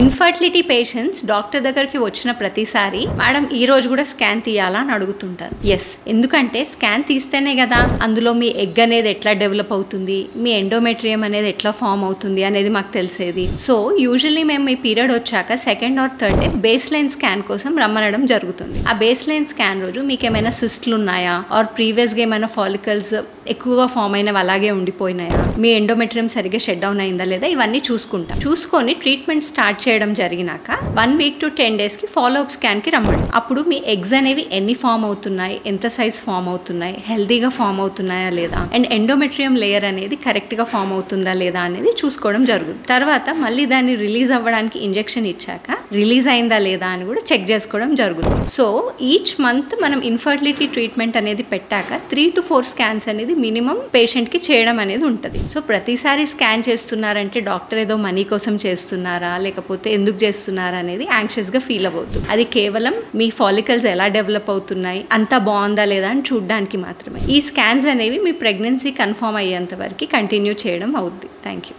Infertility patients doctor దగ్గరికి వచ్చిన ప్రతిసారి మేడం ఈ రోజు కూడా స్కాన్ తీయాలా అని అడుగుతుంటారు. ఎస్, ఎందుకంటే స్కాన్ తీస్తేనే కదా అందులో మీ ఎగ్ అనేది ఎట్లా డెవలప్ అవుతుంది, మీ ఎండోమెట్రియం అనేది ఎట్లా ఫామ్ అవుతుంది అనేది మాకు తెలిసేది. సో యూజువల్లీ మేము ఈ పీరియడ్ వచ్చాక second or third day base line scan కోసం రమ్మనడం జరుగుతుంది. ఆ బేస్ లైన్ స్కాన్ రోజు మీకు ఏమైనా సిస్ట్లు ఉన్నాయా ఆర్ ప్రీవియస్గా ఏమైనా ఫాలికల్స్ ఎక్కువగా ఫామ్ అయినవి అలాగే ఉండిపోయినాయా, మీ ఎండోమెట్రియం సరిగ్గా షట్ డౌన్ అయిందా లేదా, ఇవన్నీ చూసుకుంటాం. చూసుకొని ట్రీట్మెంట్ స్టార్ట్ చేయడం జరిగినాక 1 week to 10 days కి ఫాలో అప్ స్కాన్ కి రమ్మండి. అప్పుడు మీ ఎగ్స్ అనేవి ఎన్ని ఫామ్ అవుతున్నాయి, ఎంత సైజ్ ఫామ్ అవుతున్నాయి, హెల్దీగా ఫామ్ అవుతున్నాయా లేదా, అండ్ ఎండోమెట్రియం లేయర్ అనేది కరెక్ట్ గా ఫామ్ అవుతుందా లేదా అనేది చూసుకోవడం జరుగుతుంది. తర్వాత మళ్ళీ దాన్ని రిలీజ్ అవ్వడానికి ఇంజెక్షన్ ఇచ్చాక రిలీజ్ అయిందా లేదా అని కూడా చెక్ చేసుకోవడం జరుగుతుంది. సో ఈచ్ మంత్ మనం ఇన్ఫర్టిలిటీ ట్రీట్మెంట్ అనేది పెట్టాక 3 to 4 స్కాన్స్ అనేది మినిమం పేషెంట్ కి చేయడం అనేది ఉంటుంది. సో ప్రతిసారి స్కాన్ చేస్తున్నారంటే డాక్టర్ ఏదో మనీ కోసం చేస్తున్నారా లేకపోతే ఎందుకు చేస్తున్నారా అనేది యాంగ్షియస్ గా ఫీల్ అవ్వద్దు. అది కేవలం మీ ఫాలికల్స్ ఎలా డెవలప్ అవుతున్నాయి, అంతా బాగుందా లేదా అని చూడడానికి మాత్రమే. ఈ స్కాన్స్ అనేవి మీ ప్రెగ్నెన్సీ కన్ఫర్మ్ అయ్యేంత వరకు కంటిన్యూ చేయడం అవుద్ది. Thank you.